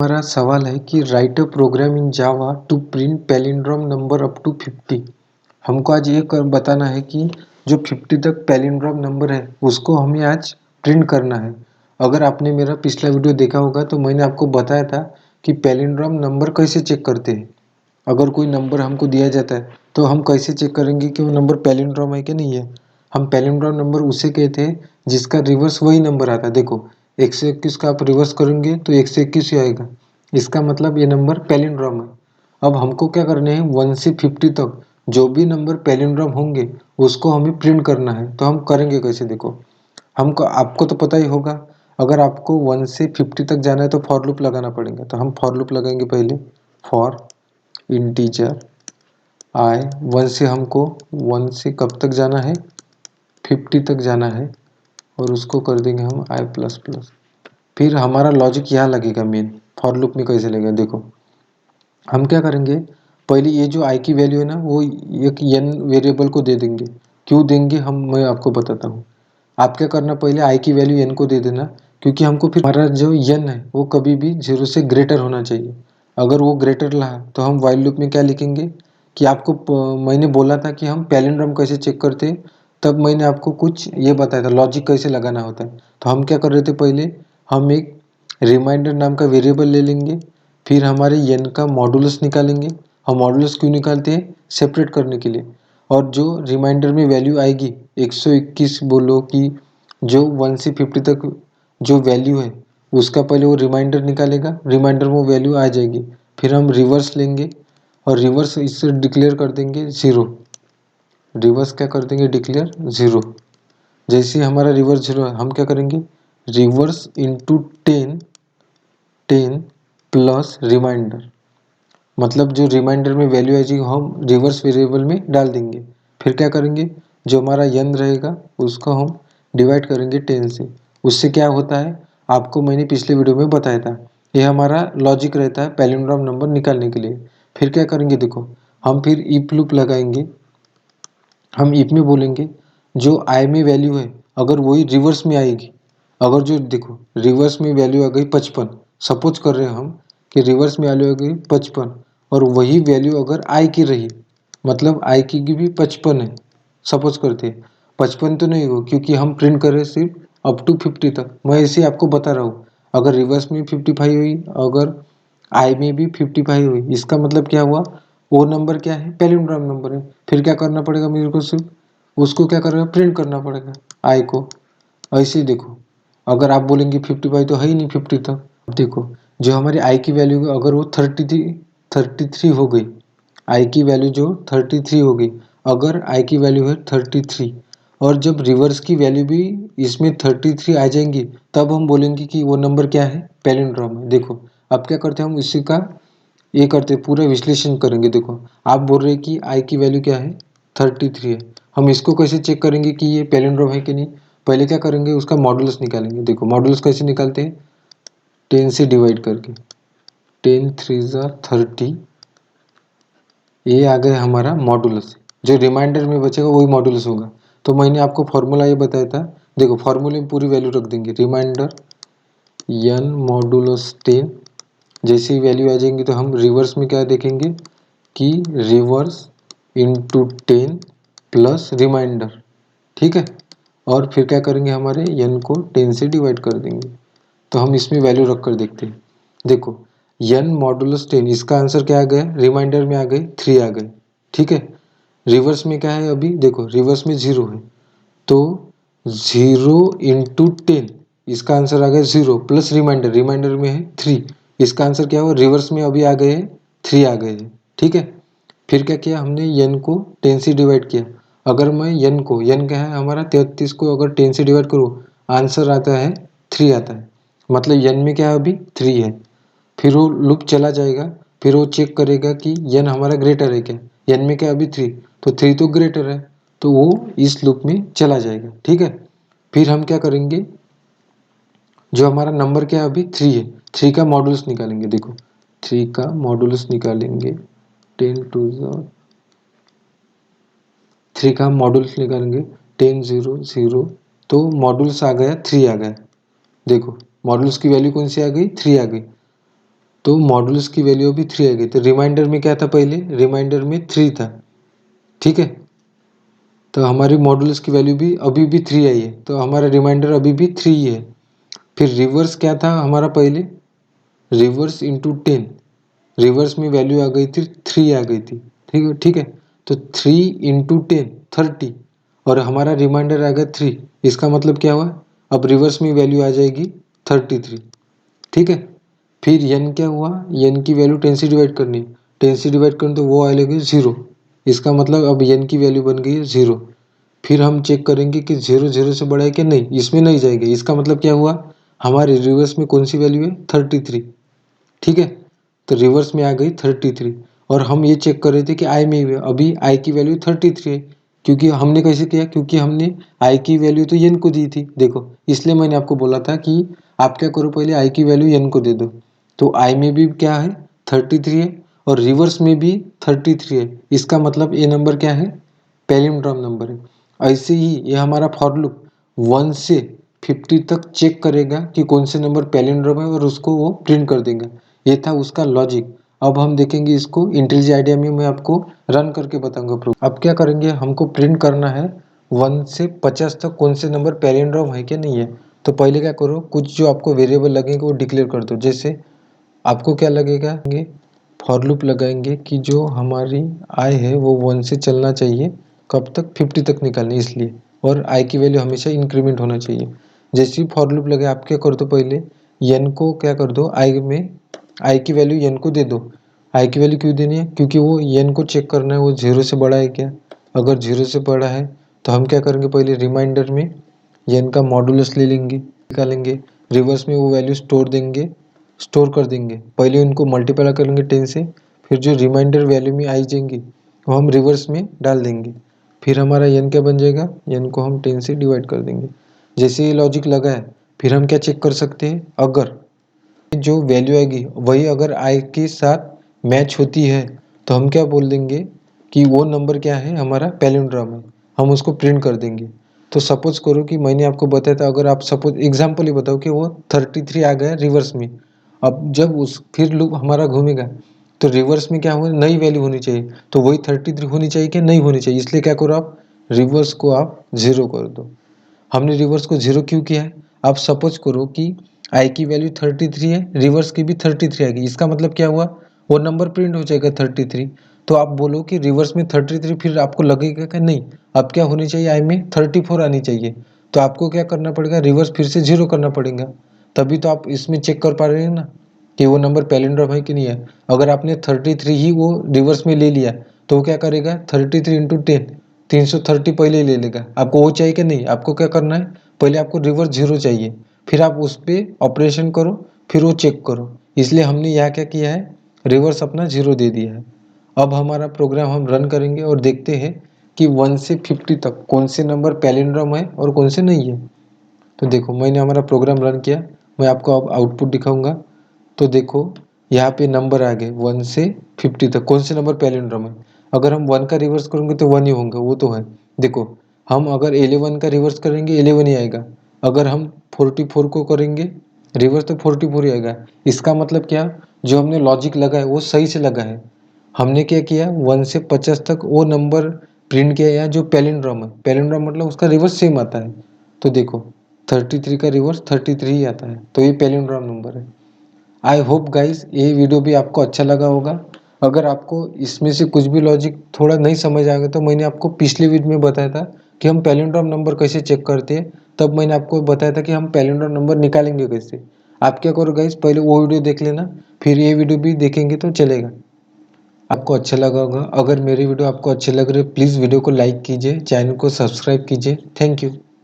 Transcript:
हमारा सवाल है कि write a program in Java to print palindrome number up to 50। हमको आज ये बताना है कि जो 50 तक पैलिंड्रोम नंबर है उसको हमें आज प्रिंट करना है। अगर आपने मेरा पिछला वीडियो देखा होगा तो मैंने आपको बताया था कि पैलिंड्रोम नंबर कैसे चेक करते हैं। अगर कोई नंबर हमको दिया जाता है तो हम कैसे चेक करेंगे कि वो नंबर पैलिंड्रोम है कि नहीं है। हम पैलिंड्रोम नंबर उसे कहते हैं जिसका रिवर्स वही नंबर आता है। देखो 121 का आप रिवर्स करेंगे तो 121 ही आएगा, इसका मतलब ये नंबर पैलिंड्रोम है। अब हमको क्या करने हैं, 1 से 50 तक जो भी नंबर पैलिंड्रोम होंगे उसको हमें प्रिंट करना है। तो हम करेंगे कैसे, देखो हमको आपको तो पता ही होगा। अगर आपको 1 से 50 तक जाना है तो फॉर लूप लगाना पड़ेगा। तो हम फॉर लूप लगाएंगे पहले। फॉर इंटीजर आई 1 से हमको 1 से कब तक जाना है, 50 तक जाना है, और उसको कर देंगे हम आई प्लस प्लस। फिर हमारा लॉजिक यहाँ लगेगा मेन। फॉर लूप में कैसे लगेगा, देखो हम क्या करेंगे, पहले ये जो आई की वैल्यू है ना वो एक एन वेरिएबल को दे देंगे। क्यों देंगे मैं आपको बताता हूँ। आप क्या करना, पहले आई की वैल्यू एन को दे देना, क्योंकि हमको फिर हमारा जो एन है वो कभी भी 0 से ग्रेटर होना चाहिए। अगर वो ग्रेटर रहा तो हम वाइल लूप में क्या लिखेंगे कि आपको मैंने बोला था कि हम पैलिंड्रोम कैसे चेक करते हैं, तब मैंने आपको कुछ ये बताया था लॉजिक कैसे लगाना होता है। तो हम क्या कर रहे थे, पहले हम एक रिमाइंडर नाम का वेरिएबल ले लेंगे, फिर हमारे एन का मॉडुलस निकालेंगे। हम मॉडुलस क्यों निकालते हैं, सेपरेट करने के लिए। और जो रिमाइंडर में वैल्यू आएगी 121 बोलो कि जो 1 से 50 तक जो वैल्यू है उसका पहले वो रिमाइंडर निकालेगा, रिमाइंडर में वो वैल्यू आ जाएगी। फिर हम रिवर्स लेंगे और रिवर्स इससे डिक्लेयर कर देंगे 0। रिवर्स क्या कर देंगे, डिक्लेयर 0। जैसे हमारा रिवर्स 0 है, हम क्या करेंगे, रिवर्स इंटू 10 प्लस रिमाइंडर, मतलब जो रिमाइंडर में वैल्यू आएगी हम रिवर्स वेरिएबल में डाल देंगे। फिर क्या करेंगे, जो हमारा यन रहेगा उसको हम डिवाइड करेंगे 10 से। उससे क्या होता है आपको मैंने पिछले वीडियो में बताया था। ये हमारा लॉजिक रहता है पैलिंड्रोम नंबर निकालने के लिए। फिर क्या करेंगे, देखो हम फिर इफ लूप लगाएंगे। हम इफ में बोलेंगे जो आई में वैल्यू है अगर वही रिवर्स में आएगी, अगर जो देखो रिवर्स में वैल्यू आ गई 55, सपोज कर रहे हैं हम कि रिवर्स में वैल्यू आ गई 55 और वही वैल्यू अगर आई की रही, मतलब आई की भी 55 है, सपोज करते हैं 55 तो नहीं हो क्योंकि हम प्रिंट कर रहे हैं सिर्फ अप टू 50 तक। मैं ऐसे आपको बता रहा हूँ, अगर रिवर्स में 55 हुई, अगर आई में भी 55 हुई, इसका मतलब क्या हुआ, वो नंबर क्या है, पैलिंड्रोम नंबर है। फिर क्या करना पड़ेगा मेरे को, सिर्फ उसको क्या करेगा, प्रिंट करना पड़ेगा आई को। ऐसे ही देखो अगर आप बोलेंगे 55 तो है ही नहीं 50 तक। अब देखो जो हमारी आई की वैल्यू अगर वो 33 हो गई, आई की वैल्यू जो 33 हो गई, अगर आई की वैल्यू है 33 और जब रिवर्स की वैल्यू भी इसमें 33 आ जाएंगी, तब हम बोलेंगे कि वो नंबर क्या है, पैलिंड्रोम है। देखो अब क्या करते हैं, हम इसी का ये करते पूरा विश्लेषण करेंगे। देखो आप बोल रहे हैं कि आई की वैल्यू क्या है, 33 है। हम इसको कैसे चेक करेंगे कि ये पैलिंड्रोम है कि नहीं, पहले क्या करेंगे उसका मॉडुलस निकालेंगे। देखो मॉडुलस कैसे निकालते हैं, 10 से डिवाइड करके, 10 3 30, ये आ गया हमारा मॉडुलस। जो रिमाइंडर में बचेगा वही मॉडुलस होगा। तो मैंने आपको फॉर्मूला ये बताया था, देखो फॉर्मूले में पूरी वैल्यू रख देंगे, रिमाइंडर एन मॉडुलस 10। जैसे ही वैल्यू आ जाएंगी तो हम रिवर्स में क्या देखेंगे कि रिवर्स इंटू 10 प्लस रिमाइंडर, ठीक है। और फिर क्या करेंगे, हमारे एन को 10 से डिवाइड कर देंगे। तो हम इसमें वैल्यू रख कर देखते हैं। देखो एन मॉडुलस 10, इसका आंसर क्या आ गया, रिमाइंडर में आ गए 3 आ गए, ठीक है। रिवर्स में क्या है, अभी देखो रिवर्स में 0 है, तो 0 इंटू 10, इसका आंसर आ गया 0 प्लस रिमाइंडर, रिमाइंडर में है 3, इसका आंसर क्या हुआ, रिवर्स में अभी आ गए 3 आ गए हैं, ठीक है। फिर क्या किया हमने, एन को 10 से डिवाइड किया। अगर मैं एन को, एन क्या है हमारा 33 को अगर 10 से डिवाइड करूँ, आंसर आता है 3 आता है, मतलब एन में क्या है अभी 3 है। फिर वो लूप चला जाएगा, फिर वो चेक करेगा कि एन हमारा ग्रेटर है क्या, एन में क्या अभी 3, तो 3 तो ग्रेटर है, तो वो इस लूप में चला जाएगा, ठीक है। फिर हम क्या करेंगे, जो हमारा नंबर क्या है अभी 3 है, 3 का मॉडुलस निकालेंगे। देखो 3 का मॉडुलस निकालेंगे, 10 टू 3 का मॉडुलस निकालेंगे, 10 0 0, तो मॉडुलस आ गया 3 आ गया। देखो मॉडुलस की वैल्यू कौन सी आ गई, 3 आ गई। तो मॉडुलस की वैल्यू अभी 3 आ गई। तो रिमाइंडर में क्या था, पहले रिमाइंडर में 3 था, ठीक है। तो हमारी मॉडुलस की वैल्यू भी अभी भी 3 आई है, तो हमारा रिमाइंडर अभी भी 3 ही है। फिर रिवर्स क्या था हमारा, पहले रिवर्स इंटू 10, रिवर्स में वैल्यू आ गई थी 3 आ गई थी, ठीक है ठीक है। तो 3 इंटू 10 30, और हमारा रिमाइंडर आ गया 3। इसका मतलब क्या हुआ, अब रिवर्स में वैल्यू आ जाएगी 33, ठीक है। फिर n क्या हुआ, n की वैल्यू 10 से डिवाइड करनी, 10 से डिवाइड करें तो वो आएगी 0। इसका मतलब अब n की वैल्यू बन गई है 0। फिर हम चेक करेंगे कि 0 0 से बड़ा है कि नहीं, इसमें नहीं जाएगा। इसका मतलब क्या हुआ, हमारे रिवर्स में कौन सी वैल्यू है, 33, ठीक है। तो रिवर्स में आ गई 33, और हम ये चेक कर रहे थे कि आई में भी अभी आई की वैल्यू 33 है, क्योंकि हमने कैसे किया, क्योंकि हमने आई की वैल्यू तो n को दी थी, देखो। इसलिए मैंने आपको बोला था कि आप क्या करो, पहले आई की वैल्यू n को दे दो। तो आई में भी क्या है, 33 है, और रिवर्स में भी 33 है। इसका मतलब ये नंबर क्या है, पैलिंड्रोम नंबर है। ऐसे ही ये हमारा फॉर लूप 1 से 50 तक चेक करेगा कि कौन से नंबर पैलिंड्रोम है, और उसको वो प्रिंट कर देगा। ये था उसका लॉजिक। अब हम देखेंगे इसको इंटेलिजेंट आइडिया में, मैं आपको रन करके बताऊंगा प्रूफ। अब क्या करेंगे, हमको प्रिंट करना है 1 से 50 तक कौन से नंबर पैलिंड्रोम है कि नहीं है। तो पहले क्या करो, कुछ जो आपको वेरिएबल लगेंगे वो डिक्लेयर कर दो। जैसे आपको क्या लगेगा, फॉर लूप लगाएंगे कि जो हमारी आई है वो 1 से चलना चाहिए, कब तक, 50 तक निकालने, इसलिए। और आई की वैल्यू हमेशा इंक्रीमेंट होना चाहिए। जैसे ही फॉर लूप लगे, आप क्या कर दो, पहले n को क्या कर दो, आई में आई की वैल्यू n को दे दो। आई की वैल्यू क्यों देनी है, क्योंकि वो n को चेक करना है वो 0 से बड़ा है क्या। अगर 0 से बड़ा है तो हम क्या करेंगे, पहले रिमाइंडर में n का मॉडुलस ले लेंगे, निकालेंगे। रिवर्स में वो वैल्यू स्टोर कर देंगे। पहले उनको मल्टीप्लाई करेंगे 10 से, फिर जो रिमाइंडर वैल्यू में आई जाएंगी वो हम रिवर्स में डाल देंगे। फिर हमारा n क्या बन जाएगा, n को हम 10 से डिवाइड कर देंगे। जैसे ये लॉजिक लगा है, फिर हम क्या चेक कर सकते हैं, अगर जो वैल्यू आएगी वही अगर आई के साथ मैच होती है तो हम क्या बोल देंगे कि वो नंबर क्या है, हमारा पैलिंड्रोम है, हम उसको प्रिंट कर देंगे। तो सपोज करो कि मैंने आपको बताया था, अगर आप सपोज एग्जांपल ही बताओ कि वो 33 आ गया रिवर्स में। अब जब उस फिर लूप हमारा घूमेगा तो रिवर्स में क्या होगा, नई वैल्यू होनी चाहिए। तो वही 33 होनी चाहिए कि नहीं होनी चाहिए, इसलिए क्या करो, आप रिवर्स को आप 0 कर दो। हमने रिवर्स को 0 क्यों किया है, आप सपोज करो कि आई की वैल्यू 33 है, रिवर्स की भी 33 आएगी। इसका मतलब क्या हुआ, वो नंबर प्रिंट हो जाएगा 33। तो आप बोलो कि रिवर्स में 33, फिर आपको लगेगा कि नहीं, अब क्या होनी चाहिए, आई में 34 आनी चाहिए। तो आपको क्या करना पड़ेगा, रिवर्स फिर से 0 करना पड़ेगा। तभी तो आप इसमें चेक कर पा रहे हैं ना कि वो नंबर पैलिंड्रोम है कि नहीं है। अगर आपने 33 ही वो रिवर्स में ले लिया तो वो क्या करेगा, 33 इंटू 10, 330 पहले ही ले लेगा। आपको वो चाहिए कि नहीं, आपको क्या करना है, पहले आपको रिवर्स 0 चाहिए, फिर आप उस पर ऑपरेशन करो, फिर वो चेक करो। इसलिए हमने यहाँ क्या किया है, रिवर्स अपना 0 दे दिया है। अब हमारा प्रोग्राम हम रन करेंगे और देखते हैं कि 1 से 50 तक कौन से नंबर पैलिंड्रोम है और कौन से नहीं है। तो देखो मैंने हमारा प्रोग्राम रन किया, मैं आपको अब आउटपुट दिखाऊंगा। तो देखो यहाँ पे नंबर आ गए 1 से 50 तक, कौन से नंबर पैलिंड्रोम है। अगर हम 1 का रिवर्स करेंगे तो 1 ही होंगे, वो तो है। देखो हम अगर 11 का रिवर्स करेंगे 11 ही आएगा। अगर हम 44 को करेंगे रिवर्स तो 44 ही आएगा। इसका मतलब क्या, जो हमने लॉजिक लगा है वो सही से लगा है। हमने क्या किया, 1 से 50 तक वो नंबर प्रिंट किया है जो पैलिंड्रोम है। पैलिंड्रोम मतलब उसका रिवर्स सेम आता है। तो देखो 33 का रिवर्स 33 ही आता है, तो ये पैलिंड्रोम नंबर है। आई होप गाइस ये वीडियो भी आपको अच्छा लगा होगा। अगर आपको इसमें से कुछ भी लॉजिक थोड़ा नहीं समझ आएगा तो मैंने आपको पिछले वीडियो में बताया था कि हम पैलिंड्रोम नंबर कैसे चेक करते हैं। तब मैंने आपको बताया था कि हम पैलिंड्रोम नंबर निकालेंगे कैसे। आप क्या करो गाइस, पहले वो वीडियो देख लेना, फिर ये वीडियो भी देखेंगे तो चलेगा। आपको अच्छा लगा होगा। अगर मेरी वीडियो आपको अच्छे लग रहे प्लीज़ वीडियो को लाइक कीजिए, चैनल को सब्सक्राइब कीजिए। Thank you.